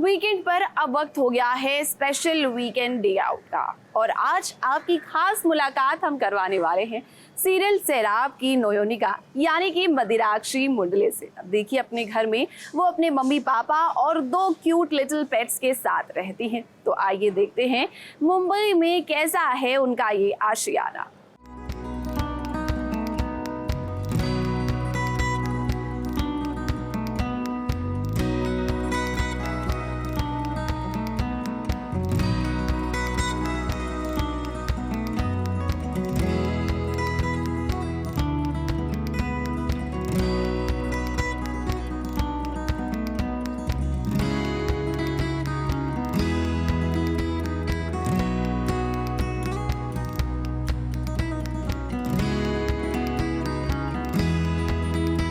Weekend पर अब वक्त हो गया है स्पेशल वीकेंड डे आउट का, और आज आपकी खास मुलाकात हम करवाने वाले हैं सीरियल सैराब की नोयोनिका यानी कि मदिराक्षी मुंडले से। अब देखिए, अपने घर में वो अपने मम्मी पापा और 2 क्यूट लिटिल पेट्स के साथ रहती हैं। तो आइए देखते हैं मुंबई में कैसा है उनका ये आशियाना।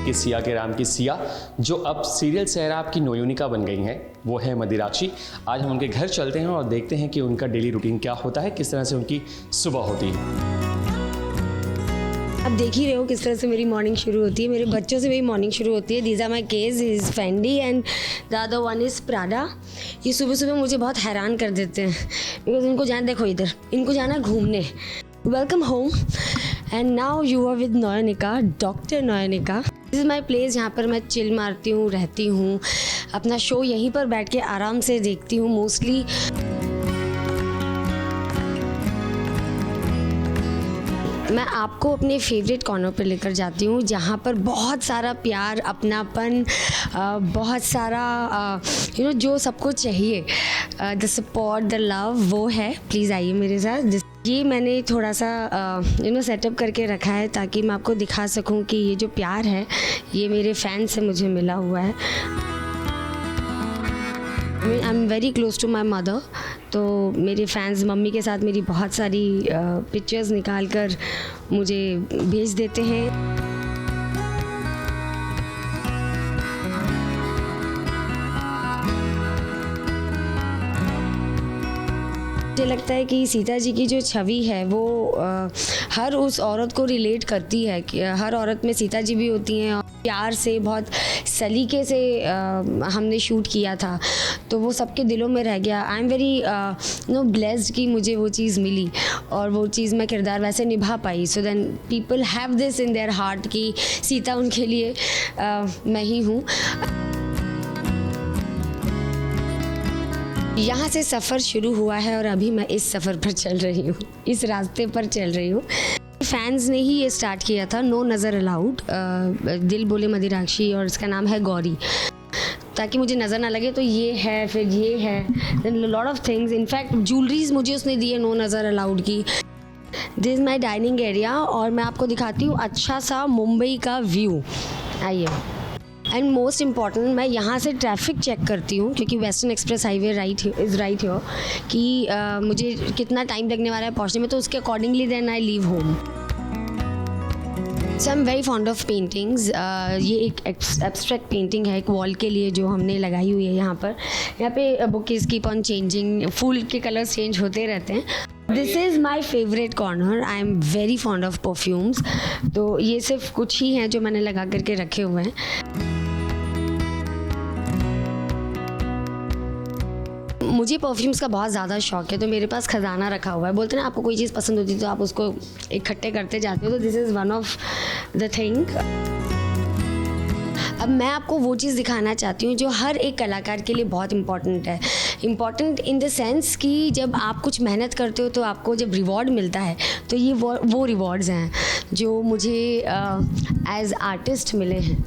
कि सिया के राम की सिया जो अब सीरियल सैराब की नोयोनिका बन गई हैं, वो है मदिराक्षी। आज हम उनके घर चलते हैं और देखते हैं कि उनका डेली रूटीन क्या होता है, किस तरह से उनकी सुबह होती है। अब देख ही रहे हो किस तरह से मेरी मॉर्निंग शुरू होती है, मेरे बच्चों से मेरी मॉर्निंग शुरू होती है। These are my case, is Fendi and the other one is Prada. ये सुबह सुबह मुझे बहुत हैरान कर देते हैं बिकॉज इनको जाना, देखो इधर इनको जाना घूमने। Welcome home and now you are with Noyonika, doctor Noyonika. This is my place, यहाँ पर मैं चिल मारती हूँ, रहती हूँ, अपना शो यहीं पर बैठ के आराम से देखती हूँ मोस्टली। मैं आपको अपने फेवरेट कॉर्नर पर लेकर जाती हूँ जहाँ पर बहुत सारा प्यार, अपनापन, बहुत सारा जो सबको चाहिए, द सपोर्ट, द लव, वो है। प्लीज़ आइए मेरे साथ। ये मैंने थोड़ा सा सेटअप करके रखा है ताकि मैं आपको दिखा सकूं कि ये जो प्यार है ये मेरे फैन से मुझे मिला हुआ है। I am very close to my mother, तो मेरे फैंस मम्मी के साथ मेरी बहुत सारी पिक्चर्स निकाल कर मुझे भेज देते हैं। मुझे लगता है कि सीता जी की जो छवि है वो हर उस औरत को रिलेट करती है कि हर औरत में सीता जी भी होती हैं। और प्यार से, बहुत सलीके से हमने शूट किया था, तो वो सबके दिलों में रह गया। आई एम वेरी ब्लेस्ड कि मुझे वो चीज़ मिली और वो चीज़ मैं किरदार वैसे निभा पाई। So then people have this in their heart कि सीता उनके लिए मैं ही हूँ। यहाँ से सफ़र शुरू हुआ है और अभी मैं इस सफ़र पर चल रही हूँ, इस रास्ते पर चल रही हूँ। फैंस ने ही ये स्टार्ट किया था, नो नज़र अलाउड, दिल बोले मदिराक्षी, और इसका नाम है गौरी, ताकि मुझे नज़र ना लगे। तो ये है, फिर ये है, then lot of things. In fact jewelleries मुझे उसने दी है नो नज़र अलाउड की। This is my dining area और मैं आपको दिखाती हूँ अच्छा सा मुंबई का व्यू। आइए। एंड मोस्ट इम्पॉर्टेंट, मैं यहाँ से ट्रैफिक चेक करती हूँ क्योंकि western express highway is right here, कि मुझे कितना टाइम लगने वाला है पहुँचने में, तो उसके accordingly then I leave home. So I am very fond of paintings. ये एक एब्स्ट्रैक्ट पेंटिंग है एक वॉल के लिए जो हमने लगाई हुई है यहाँ पर। यहाँ पे बुकेज कीप ऑन चेंजिंग, फूल के कलर्स चेंज होते रहते हैं। This is my favourite corner. I am very fond of perfumes, तो ये सिर्फ कुछ ही हैं जो मैंने लगा करके रखे हुए हैं। मुझे परफ्यूम्स का बहुत ज़्यादा शौक है, तो मेरे पास खजाना रखा हुआ है। बोलते हैं ना, आपको कोई चीज़ पसंद होती है तो आप उसको इकट्ठे करते जाते हो, तो this is one of the thing. अब मैं आपको वो चीज़ दिखाना चाहती हूँ जो हर एक कलाकार के लिए बहुत इम्पॉर्टेंट है। इम्पॉर्टेंट इन द सेंस कि जब आप कुछ मेहनत करते हो तो आपको जब रिवॉर्ड मिलता है, तो ये वो रिवॉर्ड्स हैं जो मुझे एज आर्टिस्ट मिले हैं।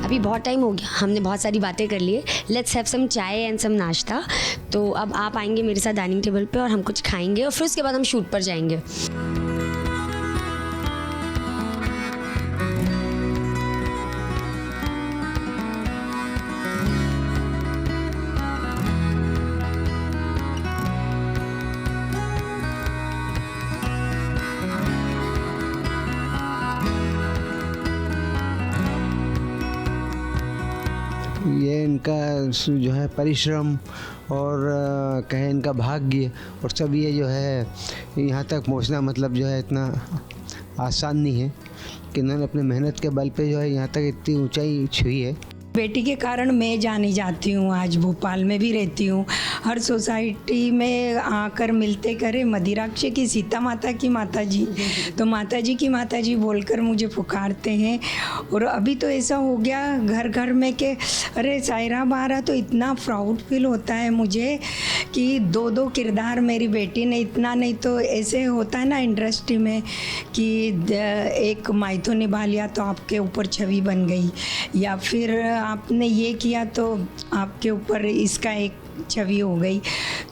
अभी बहुत टाइम हो गया, हमने बहुत सारी बातें कर ली है। लेट्स हैव सम चाय एंड सम नाश्ता। तो अब आप आएंगे मेरे साथ डाइनिंग टेबल पे और हम कुछ खाएंगे और फिर उसके बाद हम शूट पर जाएंगे। ये इनका जो है परिश्रम और कहें इनका भाग्य और सब ये जो है यहाँ तक पहुँचना मतलब जो है इतना आसान नहीं है कि इन्होंने अपने मेहनत के बल पे जो है यहाँ तक इतनी ऊंचाई छुई है। बेटी के कारण मैं जानी जाती हूँ, आज भोपाल में भी रहती हूँ। हर सोसाइटी में आकर मिलते करे मदिराक्षी की सीता माता की माता जी, तो माता जी की माता जी बोलकर मुझे पुकारते हैं। और अभी तो ऐसा हो गया घर घर में कि अरे सायराब आ रहा, तो इतना प्राउड फील होता है मुझे कि दो दो किरदार मेरी बेटी ने, इतना नहीं तो ऐसे होता है ना इंडस्ट्री में कि एक माइथो निभा लिया तो आपके ऊपर छवि बन गई, या फिर आपने ये किया तो आपके ऊपर इसका एक छवि हो गई।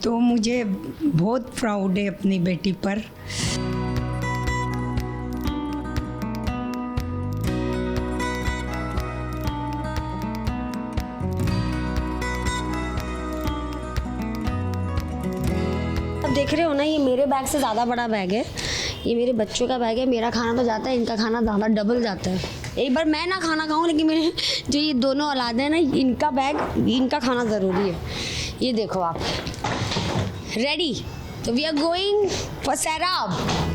तो मुझे बहुत प्राउड है अपनी बेटी पर। अब देख रहे हो ना, ये मेरे बैग से ज़्यादा बड़ा बैग है, ये मेरे बच्चों का बैग है। मेरा खाना तो जाता है, इनका खाना ज़्यादा डबल जाता है। एक बार मैं ना खाना खाऊं, लेकिन मेरे जो ये दोनों औलाद हैं ना, इनका बैग, इनका खाना ज़रूरी है। ये देखो आप रेडी, तो वी आर गोइंग फॉर सैराब।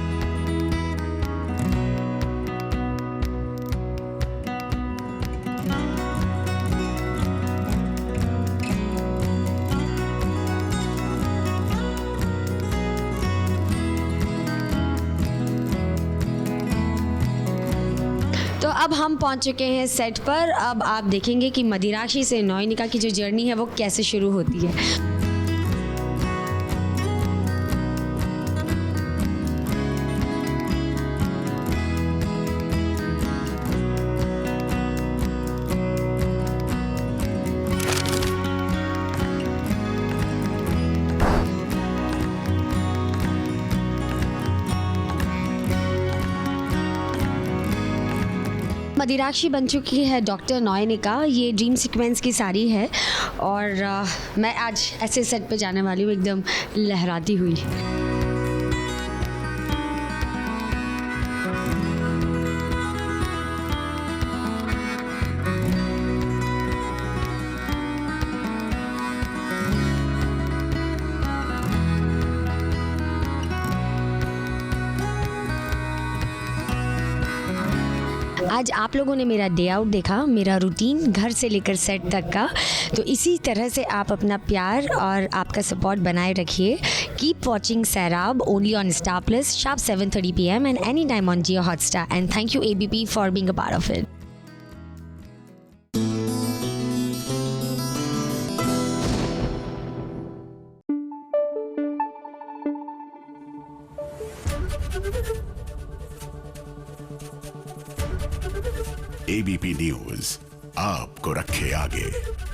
तो अब हम पहुंच चुके हैं सेट पर। अब आप देखेंगे कि मदिराक्षी से नयनिका की जो जर्नी है वो कैसे शुरू होती है। मदिराक्षी बन चुकी है डॉक्टर नयनिका। ये ड्रीम सीक्वेंस की साड़ी है और मैं आज ऐसे सेट पे जाने वाली हूँ एकदम लहराती हुई। आज आप लोगों ने मेरा डे आउट देखा, मेरा रूटीन घर से लेकर सेट तक का। तो इसी तरह से आप अपना प्यार और आपका सपोर्ट बनाए रखिए। कीप वॉचिंग सैराब only on Star Plus sharp 7:30 PM and any time on Jio Hotstar. And thank you ABP for being a part of it. ABP news आपको रखे आगे।